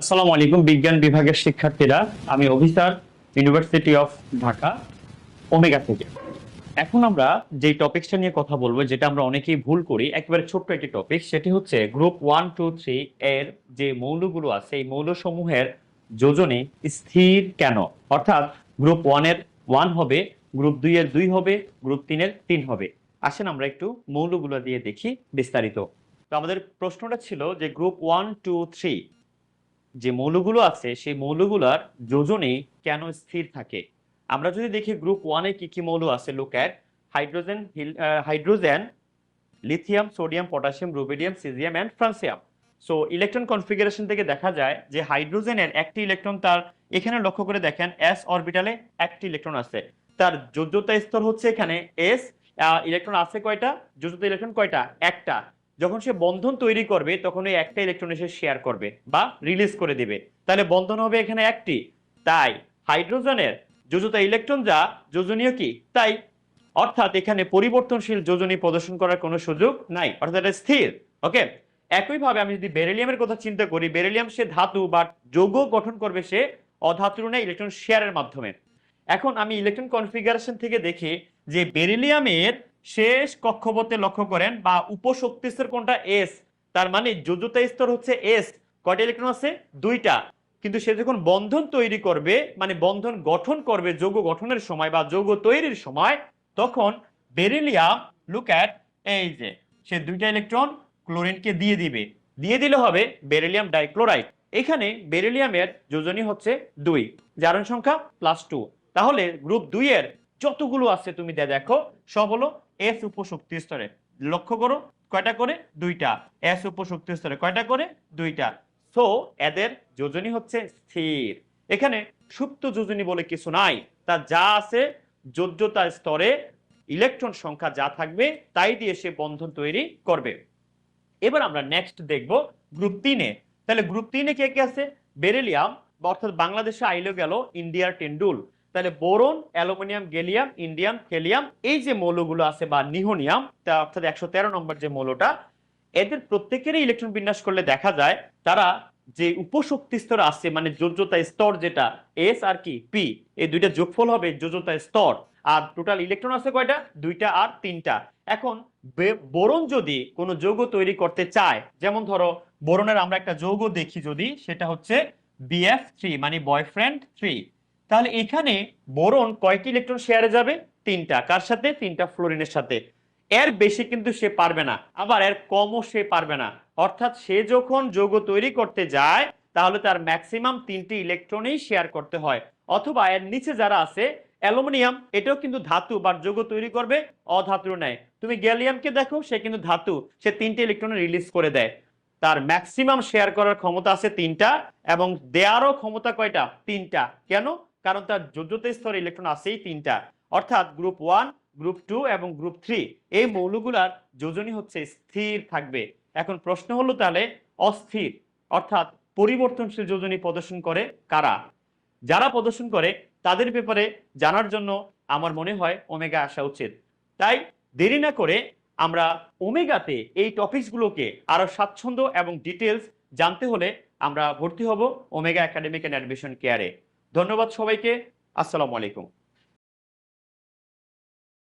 আসসালামু আলাইকুম বিজ্ঞান বিভাগের শিক্ষার্থীরা, আমি Abhisar, university of Dhaka, omega থেকে। এখন আমরা যে টপিকসটা নিয়ে কথা বলবো, যেটা আমরা অনেকেই ভুল করি, একেবারে ছোট্ট একটি টপিক, সেটি হচ্ছে গ্রুপ 1, 2, 3 এর যে মৌলগুলো আছে এই মৌলসমূহের যোজনী স্থির কেন। অর্থাৎ গ্রুপ 1 এর 1 হবে, গ্রুপ 2 এর 2 হবে, গ্রুপ 3 এর 3 হবে। আসেন আমরা একটু মৌলগুলো দিয়ে দেখি বিস্তারিত। তো আমাদের প্রশ্নটা ছিল যে গ্রুপ 1, 2, 3 যে মৌলগুলো আছে সেই মৌলগুলার যোজনী কেন স্থির থাকে। আমরা যদি দেখি গ্রুপ 1 এ কি কি মৌল আছে, look at hydrogen, lithium, sodium, potassium, rubidium, caesium and francium. So electron configuration থেকে দেখা যায় যে হাইড্রোজেনের একটি ইলেকট্রন, তার এখানে লক্ষ্য করে দেখেন এস অরবিটালে একটি ইলেকট্রন আছে, তার যোজ্যতা স্তর হচ্ছে এখানে এস। ইলেকট্রন আছে কয়টা, যোজ্যতা ইলেকট্রন কয়টা, একটা। যখন সে বন্ধন তৈরি করবে তখন ওই একটা ইলেকট্রন এসে শেয়ার করবে বা রিলিজ করে দিবে, তাহলে বন্ধন হবে এখানে একটি। তাই হাইড্রোজেনের যোজ্যতা ইলেকট্রন যা, যোজনীয় কি তাই। অর্থাৎ এখানে পরিবর্তনশীল যোজনী প্রদর্শন করার কোনো সুযোগ নাই, অর্থাৎ এটা স্থির। ওকে, একইভাবে আমি যদি বেরিলিয়ামের কথা চিন্তা করি, বেরিলিয়াম সে ধাতু বা যৌগ গঠন করবে সে অধাতুর না ইলেকট্রন শেয়ারের মাধ্যমে। এখন আমি ইলেকট্রন কনফিগারেশন থেকে দেখি যে বেরিলিয়ামের শেষ কক্ষপথে লক্ষ্য করেন বা উপশক্তি স্তর কোনটা, এস। তার মানে যোজ্যতা স্তর হচ্ছে এস। কয়টা ইলেকট্রন আছে, দুইটা। কিন্তু সে যখন বন্ধন তৈরি করবে, মানে বন্ধন গঠন করবে যৌগ গঠনের সময় বা যৌগ তৈরির সময়, তখন বেরিলিয়াম, লুক অ্যাট, এই যে সে দুইটা ইলেকট্রন ক্লোরিনকে দিয়ে দিবে, দিয়ে দিলে হবে বেরিলিয়াম ডাইক্লোরাইড। এখানে বেরিলিয়ামের যোজনী হচ্ছে 2, জারণ সংখ্যা +2। তাহলে গ্রুপ 2 এর যতগুলো আছে তুমি দেখো সব হলো এস উপশক্তি স্তরে। লক্ষ্য করো কয়টা করে, দুইটা। এস উপশক্তি স্তরে কয়টা করে, দুইটা। সো এদের যোজনী হচ্ছে স্থির। এখানে সুপ্ত যোজনী বলে কিছু নাই, তা যা আছে যোজ্যতা স্তরে ইলেকট্রন সংখ্যা যা থাকবে তাই দিয়ে সে বন্ধন তৈরি করবে। এবার আমরা নেক্সট দেখব গ্রুপ 3 এ। তাহলে গ্রুপ 3 এ কে কে আছে, বেরিলিয়াম, অর্থাৎ বাংলাদেশে আইলো গেল ইন্ডিয়ার টেন্ডুল। তাহলে boron, aluminium, gallium, indium, helium, এই যে মৌলগুলো আছে বা নিহোনিয়াম, তা অর্থাৎ 113 নম্বর যে মৌলটা, এদের প্রত্যেকেরই ইলেকট্রন বিন্যাস করলে দেখা যায় তারা যে উপশক্তি স্তর আছে, মানে যোজ্যতা স্তর যেটা এস আর কি পি, এই দুইটা যোগফল হবে যোজ্যতা স্তর। আর টোটাল ইলেকট্রন আছে কয়টা, দুইটা আর তিনটা। এখন বোরন যদি কোনো যৌগ তৈরি করতে চায়, যেমন ধরো বোরনের আমরা একটা যৌগ দেখি যদি, সেটা হচ্ছে BF3 মানে বয়ফ্রেন্ড 3। তাহলে এখানে বোরন কয়টি ইলেকট্রন শেয়ারে যাবে, তিনটা। কার সাথে, তিনটা ফ্লোরিনের সাথে। এর বেশি কিন্তু সে পারবে না, আবার এর কমও সে পারবে না। অর্থাৎ সে যখন যৌগ তৈরি করতে যায় তাহলে তার ম্যাক্সিমাম 3টি ইলেকট্রনই শেয়ার করতে হয়। অথবা এর নিচে যারা আছে, অ্যালুমিনিয়াম, এটাও কিন্তু ধাতু বা যৌগ তৈরি করবে অধাতুর ন্যায়। তুমি গ্যালিয়ামকে দেখো, সে কিন্তু ধাতু, সে 3টে ইলেকট্রন রিলিজ করে দেয়। তার ম্যাক্সিমাম শেয়ার করার ক্ষমতা আছে 3টা, এবং দেয়ারও ক্ষমতা কয়টা, 3টা। কেন, কারণ তার যোজ্যতা স্তরে ইলেকট্রন আছেই 3টা। অর্থাৎ গ্রুপ 1, গ্রুপ 2 এবং গ্রুপ 3 এই মৌলগুলার যোজনী হচ্ছে স্থির থাকবে। এখন প্রশ্ন হলো তাহলে অস্থির অর্থাৎ পরিবর্তনশীল যোজনী প্রদর্শন করে কারা। যারা প্রদর্শন করে তাদের ব্যাপারে জানার জন্য আমার মনে হয় ওমেগা আসা উচিত। তাই দেরি না করে আমরা ওমেগাতে এই টপিকসগুলোকে আরো স্বাচ্ছন্দ্য এবং ডিটেলস জানতে হলে আমরা ভর্তি হব ওমেগা একাডেমিক এন্ড অ্যাডমিশন কেয়ারে। ধন্যবাদ সবাইকে, আসসালামু আলাইকুম।